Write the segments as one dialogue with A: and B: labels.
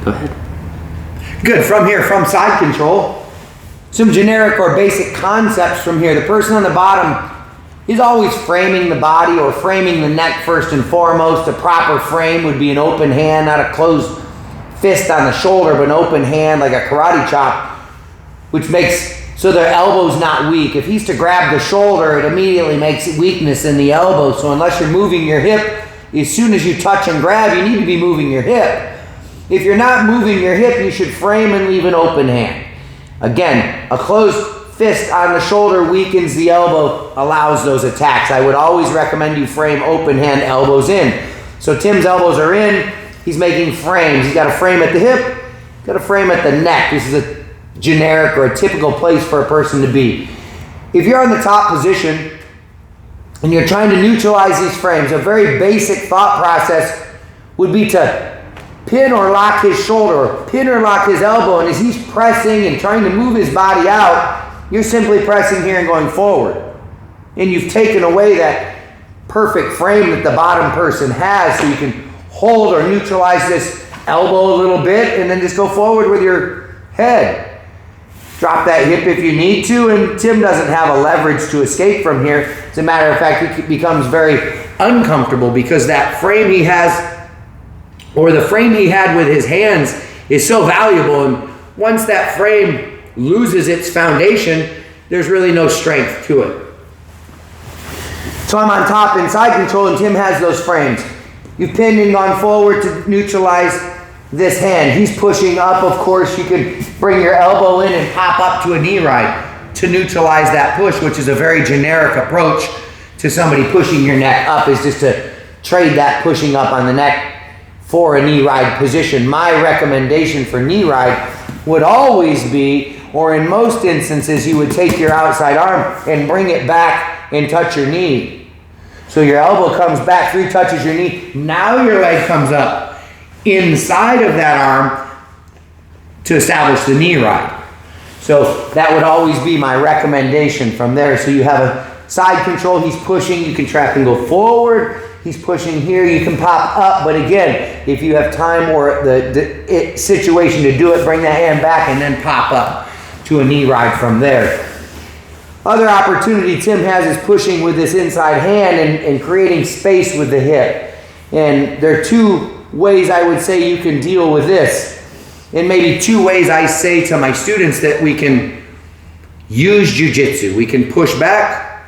A: Go ahead.
B: Good. From here, from side control, some generic or basic concepts from here. The person on the bottom is always framing the body or framing the neck first and foremost. A proper frame would be an open hand, not a closed fist on the shoulder, but an open hand like a karate chop, which makes so their elbow's not weak. If he's to grab the shoulder, it immediately makes weakness in the elbow. So unless you're moving your hip, as soon as you touch and grab, you need to be moving your hip. If you're not moving your hip, you should frame and leave an open hand. Again, a closed fist on the shoulder weakens the elbow, allows those attacks. I would always recommend you frame open hand, elbows in. So Tim's elbows are in, he's making frames. He's got a frame at the hip, got a frame at the neck. This is a generic or a typical place for a person to be. If you're on the top position and you're trying to neutralize these frames, a very basic thought process would be to pin or lock his shoulder, or pin or lock his elbow, and as he's pressing and trying to move his body out, you're simply pressing here and going forward. And you've taken away that perfect frame that the bottom person has, so you can hold or neutralize this elbow a little bit and then just go forward with your head. Drop that hip if you need to, and Tim doesn't have a leverage to escape from here. As a matter of fact, he becomes very uncomfortable because that frame he has, or the frame he had with his hands, is so valuable, and once that frame loses its foundation, there's really no strength to it. So I'm on top in side control, and Tim has those frames. You've pinned and gone forward to neutralize this hand. He's pushing up, of course. You can bring your elbow in and pop up to a knee ride to neutralize that push, which is a very generic approach to somebody pushing your neck up, is just to trade that pushing up on the neck for a knee ride position. My recommendation for knee ride would always be, or in most instances, you would take your outside arm and bring it back and touch your knee. So your elbow comes back, 3 touches your knee. Now your leg comes up inside of that arm to establish the knee ride. So that would always be my recommendation from there. So you have a side control, he's pushing, you can track and go forward. He's pushing here, you can pop up, but again, if you have time or the situation to do it, bring that hand back and then pop up to a knee ride from there. Other opportunity Tim has is pushing with this inside hand and creating space with the hip. And there are 2 ways I would say you can deal with this. And maybe 2 ways I say to my students that we can use jiu-jitsu. We can push back,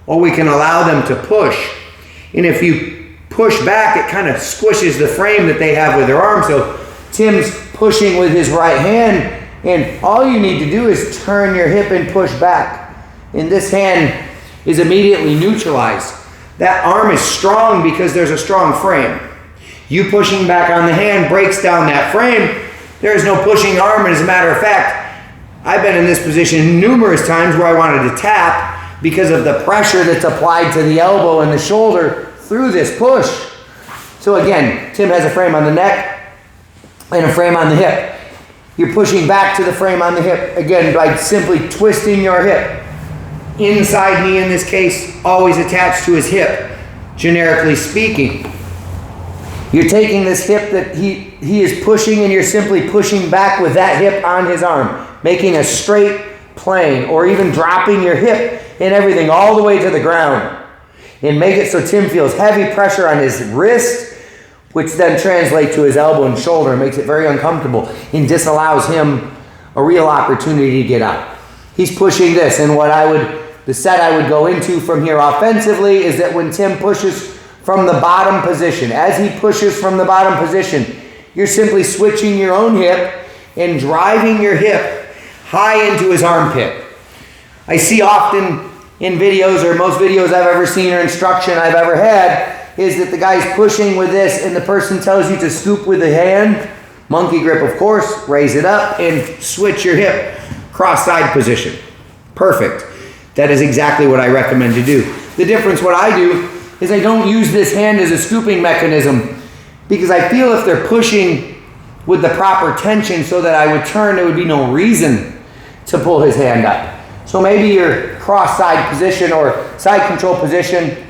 B: or we can allow them to push. And if you push back, it kind of squishes the frame that they have with their arm. So Tim's pushing with his right hand, and all you need to do is turn your hip and push back. And this hand is immediately neutralized. That arm is strong because there's a strong frame. You pushing back on the hand breaks down that frame. There is no pushing arm, and as a matter of fact, I've been in this position numerous times where I wanted to tap because of the pressure that's applied to the elbow and the shoulder through this push. So again, Tim has a frame on the neck and a frame on the hip. You're pushing back to the frame on the hip, again, by simply twisting your hip. Inside knee, in this case, always attached to his hip, generically speaking. You're taking this hip that he is pushing, and you're simply pushing back with that hip on his arm, making a straight plane, or even dropping your hip and everything all the way to the ground. And make it so Tim feels heavy pressure on his wrist, which then translates to his elbow and shoulder and makes it very uncomfortable and disallows him a real opportunity to get out. He's pushing this, and the set I would go into from here offensively is that when Tim pushes from the bottom position, as he pushes from the bottom position, you're simply switching your own hip and driving your hip high into his armpit. I see often in videos, or most videos I've ever seen or instruction I've ever had, is that the guy's pushing with this and the person tells you to scoop with the hand, monkey grip of course, raise it up and switch your hip, cross-side position. Perfect. That is exactly what I recommend to do. The difference, what I do, is I don't use this hand as a scooping mechanism because I feel if they're pushing with the proper tension so that I would turn, there would be no reason to pull his hand up. So maybe your cross-side position or side control position,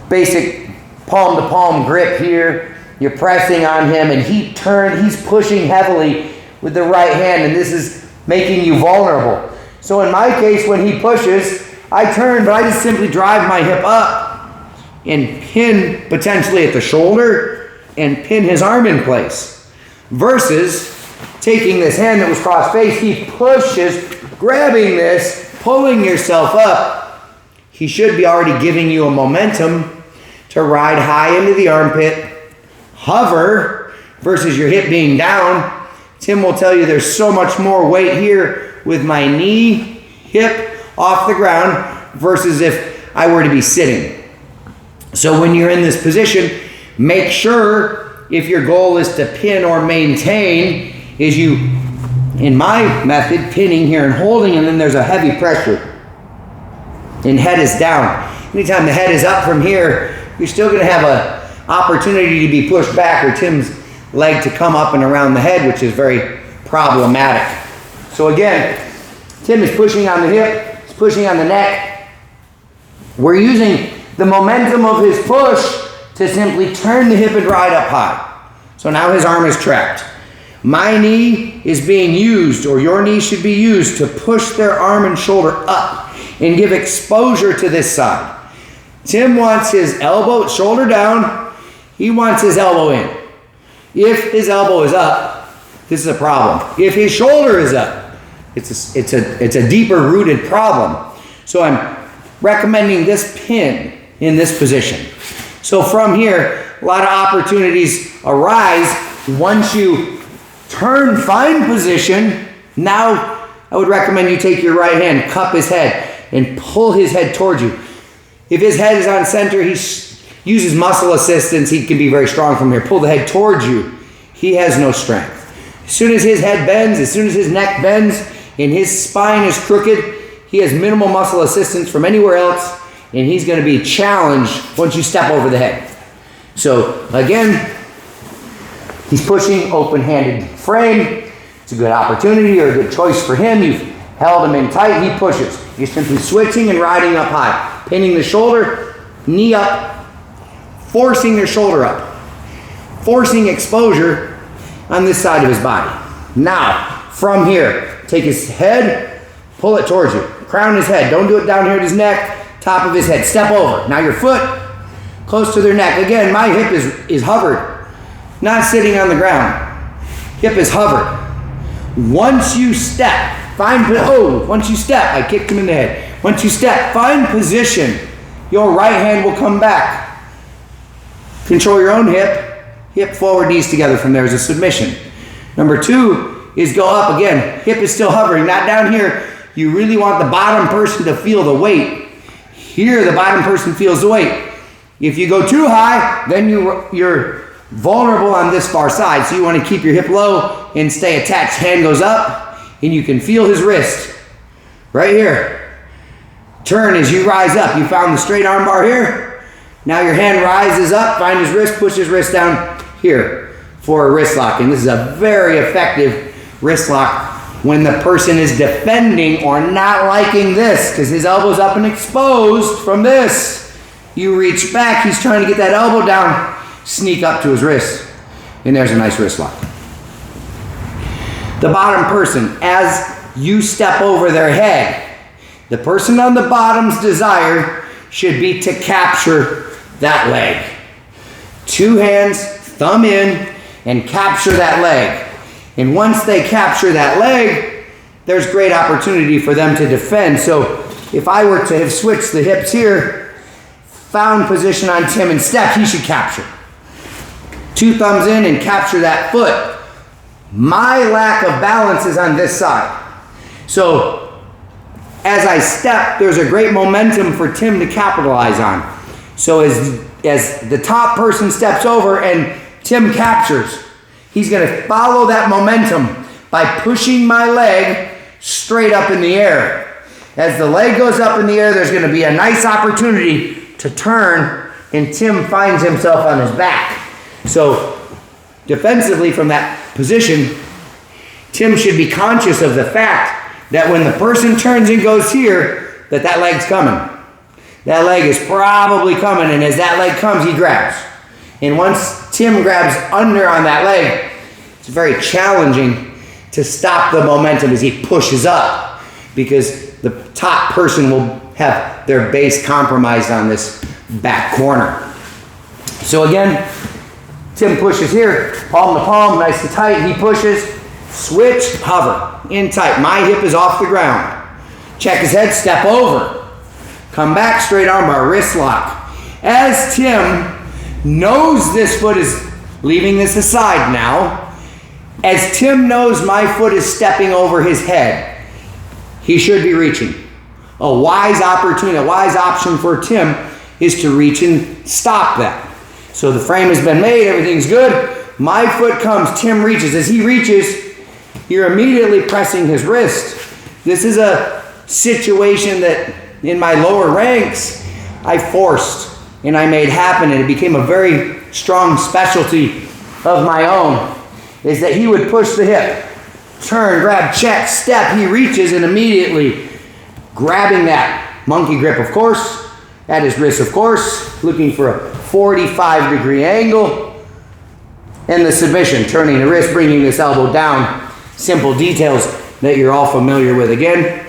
B: basic palm-to-palm grip here, You're pressing on him, and he's pushing heavily with the right hand, and this is making you vulnerable. So in my case, when he pushes, I turn, but I just simply drive my hip up and pin potentially at the shoulder and pin his arm in place. Versus taking this hand that was cross-faced, he pushes, grabbing this, pulling yourself up. He should be already giving you a momentum to ride high into the armpit, hover, versus your hip being down. Tim will tell you there's so much more weight here with my knee, hip off the ground versus if I were to be sitting. So when you're in this position, make sure if your goal is to pin or maintain, is you, in my method, pinning here and holding, and then there's a heavy pressure. And head is down. Anytime the head is up from here, you're still going to have an opportunity to be pushed back or Tim's leg to come up and around the head, which is very problematic. So again, Tim is pushing on the hip, he's pushing on the neck. We're using the momentum of his push to simply turn the hip and ride up high. So now his arm is trapped. My knee is being used, or your knee should be used, to push their arm and shoulder up and give exposure to this side. Tim wants his elbow, shoulder down. He wants his elbow in. If his elbow is up, this is a problem. If his shoulder is up, it's a deeper rooted problem. So I'm recommending this pin in this position. So from here, a lot of opportunities arise once you turn, find position. Now I would recommend you take your right hand, cup his head, and pull his head towards you. If his head is on center, he uses muscle assistance. He can be very strong from here. Pull the head towards you. He has no strength. As soon as his head bends, as soon as his neck bends, and his spine is crooked, he has minimal muscle assistance from anywhere else, and he's going to be challenged once you step over the head. So again, he's pushing, open-handed frame. It's a good opportunity or a good choice for him. You've held him in tight, he pushes. You're simply switching and riding up high. Pinning the shoulder, knee up, forcing their shoulder up. Forcing exposure on this side of his body. Now, from here, take his head, pull it towards you. Crown his head. Don't do it down here at his neck, top of his head. Step over. Now your foot close to their neck. Again, my hip is hovered, not sitting on the ground. Hip is hovered. Once you step, once you step, I kicked him in the head. Once you step, find position. Your right hand will come back. Control your own hip forward, knees together. From there is a submission. Number 2 is go up again. Hip is still hovering, not down here. You really want the bottom person to feel the weight. Here, the bottom person feels the weight. If you go too high, then you're vulnerable on this far side. So you want to keep your hip low and stay attached. Hand goes up, and you can feel his wrist. Right here. Turn as you rise up. You found the straight arm bar here. Now your hand rises up, find his wrist, push his wrist down here for a wrist lock. And this is a very effective wrist lock when the person is defending or not liking this, because his elbow's up and exposed from this. You reach back, he's trying to get that elbow down, sneak up to his wrist, and there's a nice wrist lock. The bottom person, as you step over their head, the person on the bottom's desire should be to capture that leg. 2 hands, thumb in, and capture that leg. And once they capture that leg, there's great opportunity for them to defend. So if I were to have switched the hips here, found position on Tim and stepped, he should capture. 2 thumbs in and capture that foot. My lack of balance is on this side. So as I step, there's a great momentum for Tim to capitalize on. So as the top person steps over and Tim captures, he's going to follow that momentum by pushing my leg straight up in the air. As the leg goes up in the air, there's going to be a nice opportunity to turn, and Tim finds himself on his back. So defensively from that position, Tim should be conscious of the fact that when the person turns and goes here, that leg's coming. That leg is probably coming, and as that leg comes, he grabs. And once Tim grabs under on that leg. It's very challenging to stop the momentum as he pushes up, because the top person will have their base compromised on this back corner. So again, Tim pushes here, palm to palm, nice and tight. He pushes, switch, hover, in tight. My hip is off the ground. Check his head, step over. Come back, straight armbar, wrist lock. As Tim knows this foot is leaving this aside now, as Tim knows my foot is stepping over his head, he should be reaching. A wise opportunity, a wise option for Tim is to reach and stop that. So the frame has been made, everything's good. My foot comes, Tim reaches. As he reaches, you're immediately pressing his wrist. This is a situation that in my lower ranks, I forced and I made happen, and it became a very strong specialty of my own, is that he would push the hip, turn, grab, check, step. He reaches and immediately grabbing that monkey grip, of course, at his wrist, of course, looking for a 45-degree angle. And the submission, turning the wrist, bringing this elbow down. Simple details that you're all familiar with. Again,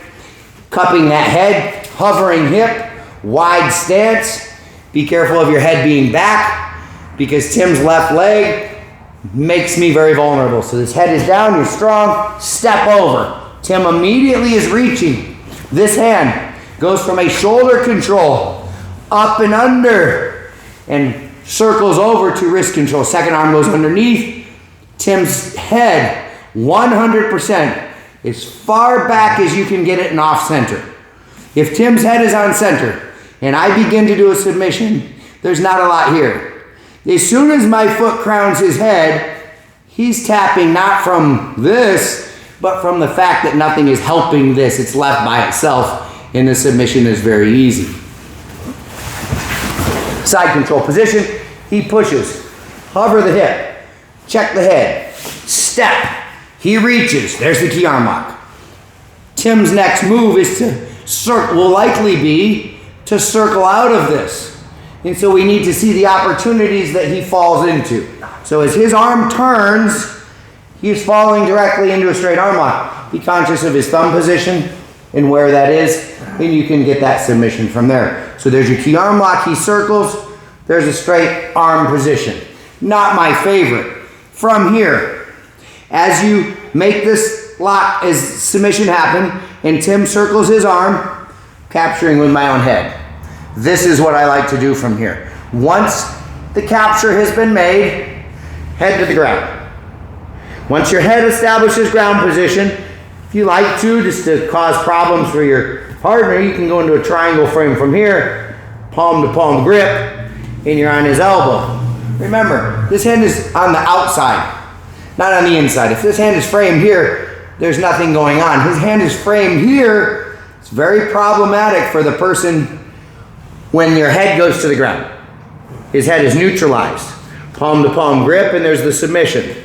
B: cupping that head, hovering hip, wide stance. Be careful of your head being back, because Tim's left leg makes me very vulnerable. So this head is down, you're strong, step over. Tim immediately is reaching. This hand goes from a shoulder control up and under and circles over to wrist control. Second arm goes underneath. Tim's head 100% as far back as you can get it and off center. If Tim's head is on center and I begin to do a submission, there's not a lot here. As soon as my foot crowns his head, he's tapping not from this, but from the fact that nothing is helping this. It's left by itself, and the submission is very easy. Side control position. He pushes. Hover the hip. Check the head. Step. He reaches. There's the key arm lock. Tim's next move is to will likely be to circle out of this. And so we need to see the opportunities that he falls into. So as his arm turns, he's falling directly into a straight arm lock. Be conscious of his thumb position and where that is, and you can get that submission from there. So there's your key arm lock. He circles. There's a straight arm position. Not my favorite. From here, as you make this lock, as submission happen, and Tim circles his arm, capturing with my own head. This is what I like to do from here. Once the capture has been made, head to the ground. Once your head establishes ground position, if you like to, just to cause problems for your partner, you can go into a triangle frame from here, palm to palm grip, and you're on his elbow. Remember, this hand is on the outside, not on the inside. If this hand is framed here, there's nothing going on. His hand is framed here. It's very problematic for the person when your head goes to the ground. His head is neutralized. Palm to palm grip, and there's the submission.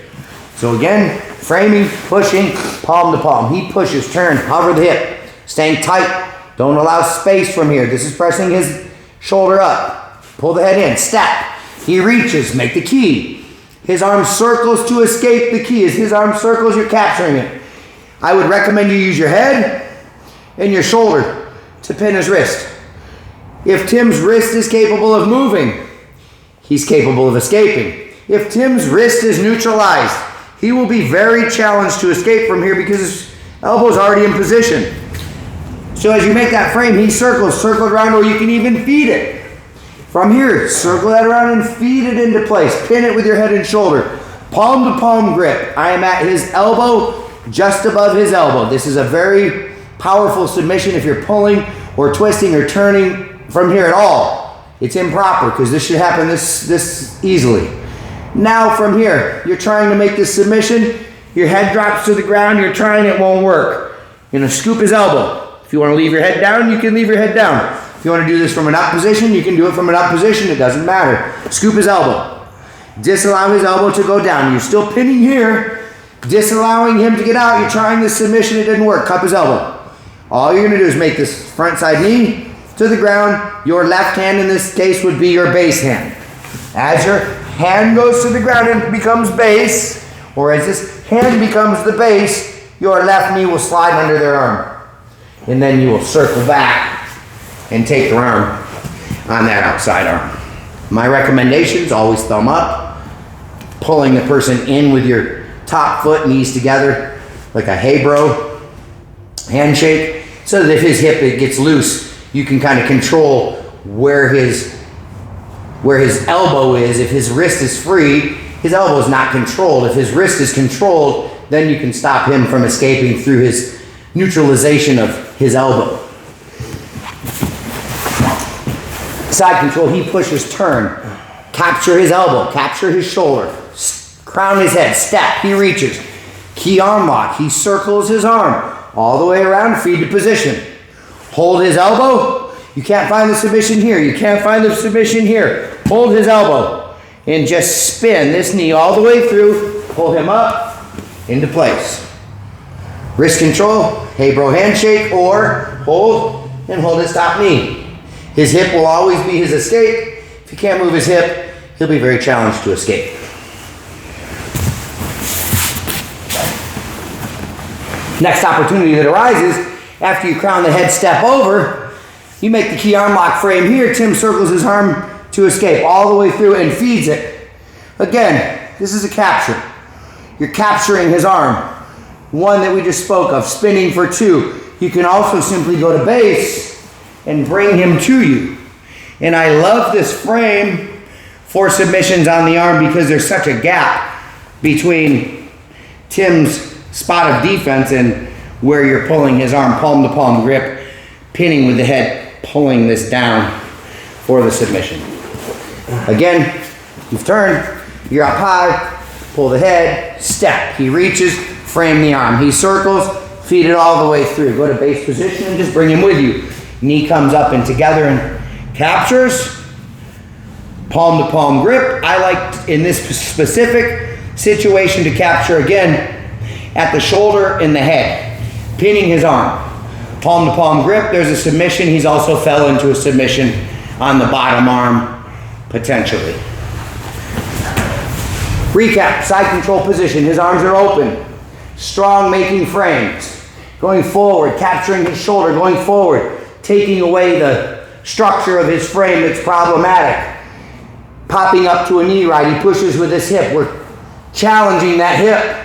B: So again, framing, pushing, palm to palm. He pushes, turn, hover the hip, staying tight. Don't allow space from here. This is pressing his shoulder up. Pull the head in, step. He reaches, make the key. His arm circles to escape the key. As his arm circles, you're capturing it. I would recommend you use your head and your shoulder to pin his wrist. If Tim's wrist is capable of moving, he's capable of escaping. If Tim's wrist is neutralized, he will be very challenged to escape from here because his elbow is already in position. So as you make that frame, he circles, circle it around, or you can even feed it. From here, circle that around and feed it into place. Pin it with your head and shoulder. Palm to palm grip. I am at his elbow, just above his elbow. This is a very powerful submission. If you're pulling or twisting or turning from here at all, it's improper because this should happen this easily. Now from here, you're trying to make this submission. Your head drops to the ground. You're trying, it won't work. You're going to scoop his elbow. If you want to leave your head down, you can leave your head down. If you want to do this from an up position, you can do it from an up position. It doesn't matter. Scoop his elbow. Disallow his elbow to go down. You're still pinning here. Disallowing him to get out. You're trying this submission. It didn't work. Cup his elbow. All you're going to do is make this front side knee to the ground. Your left hand in this case would be your base hand. As you're hand goes to the ground and becomes base, or as this hand becomes the base, your left knee will slide under their arm. And then you will circle back and take your arm on that outside arm. My recommendations, always thumb up, pulling the person in with your top foot, knees together, like a hey bro handshake, so that if his hip gets loose, you can kind of control where his elbow is. If his wrist is free, his elbow is not controlled. If his wrist is controlled, then you can stop him from escaping through his neutralization of his elbow. Side control, he pushes, turn. Capture his elbow, capture his shoulder. Crown his head, step, he reaches. Key arm lock, he circles his arm all the way around, feed to position. Hold his elbow. You can't find the submission here. You can't find the submission here. Hold his elbow and just spin this knee all the way through. Pull him up into place. Wrist control, hey bro handshake, or hold and hold his top knee. His hip will always be his escape. If he can't move his hip, he'll be very challenged to escape. Next opportunity that arises, after you crown the head step over, you make the key arm lock frame here. Tim circles his arm to escape all the way through and feeds it. Again, this is a capture. You're capturing his arm. One that we just spoke of, spinning for two. You can also simply go to base and bring him to you. And I love this frame for submissions on the arm because there's such a gap between Tim's spot of defense and where you're pulling his arm, palm to palm grip, pinning with the head, pulling this down for the submission. Again, you've turned, you're up high, pull the head, step. He reaches, frame the arm. He circles, feed it all the way through. Go to base position and just bring him with you. Knee comes up and together and captures. Palm to palm grip. I like in this specific situation to capture again at the shoulder and the head, pinning his arm. Palm to palm grip, there's a submission. He's also fell into a submission on the bottom arm, potentially. Recap, side control position. His arms are open. Strong making frames. Going forward, capturing his shoulder, going forward, taking away the structure of his frame that's problematic. Popping up to a knee right, he pushes with his hip. We're challenging that hip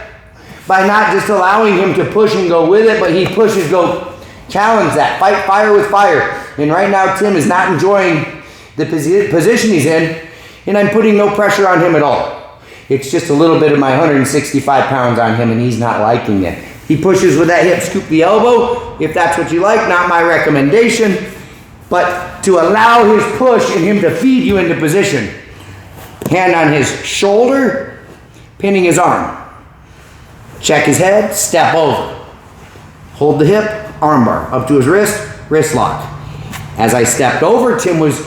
B: by not just allowing him to push and go with it, but he pushes, go challenge that. Fight fire with fire. And right now Tim is not enjoying the position he's in, and I'm putting no pressure on him at all. It's just a little bit of my 165 pounds on him, and he's not liking it. He pushes with that hip, scoop the elbow, if that's what you like, not my recommendation, but to allow his push and him to feed you into position. Hand on his shoulder, pinning his arm. Check his head, step over. Hold the hip, armbar, up to his wrist, wrist lock. As I stepped over, Tim was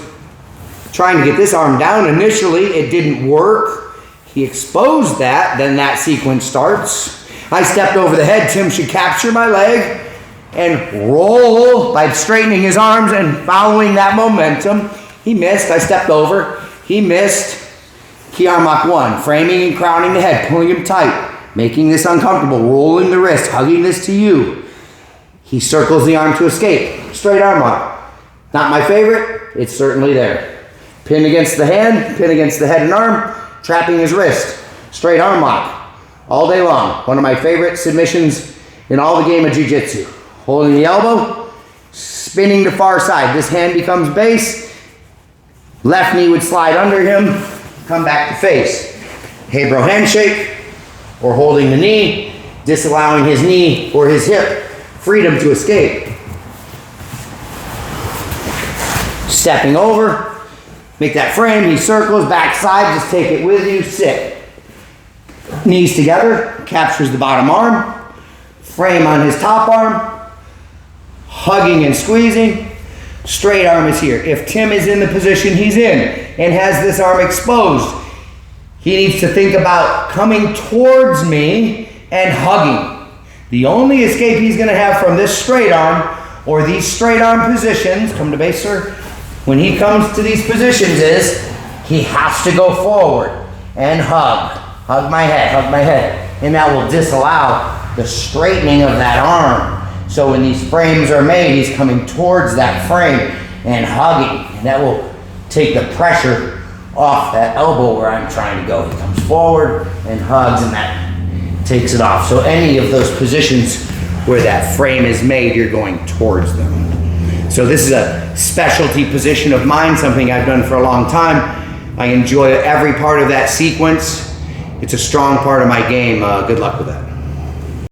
B: trying to get this arm down. Initially, it didn't work. He exposed that, then that sequence starts. I stepped over the head. Tim should capture my leg and roll by straightening his arms and following that momentum. He missed. I stepped over. He missed. Key arm lock one. Framing and crowning the head. Pulling him tight. Making this uncomfortable. Rolling the wrist. Hugging this to you. He circles the arm to escape. Straight arm lock. Not my favorite. It's certainly there. Pin against the hand. Pin against the head and arm. Trapping his wrist. Straight arm lock. All day long. One of my favorite submissions in all the game of jiu-jitsu. Holding the elbow, spinning to far side. This hand becomes base. Left knee would slide under him, come back to face. Hey bro handshake, or holding the knee, disallowing his knee or his hip, freedom to escape. Stepping over, make that frame, he circles, back side, just take it with you, sit. Knees together, captures the bottom arm, frame on his top arm, hugging and squeezing, straight arm is here. If Tim is in the position he's in and has this arm exposed, he needs to think about coming towards me and hugging. The only escape he's going to have from this straight arm or these straight arm positions, come to base sir, when he comes to these positions is he has to go forward. and hug. Hug my head. And that will disallow the straightening of that arm. So when these frames are made, he's coming towards that frame and hugging. And that will take the pressure off that elbow where I'm trying to go. He comes forward and hugs, and that takes it off. So any of those positions where that frame is made, you're going towards them. So this is a specialty position of mine, something I've done for a long time. I enjoy every part of that sequence. It's a strong part of my game. Good luck with that.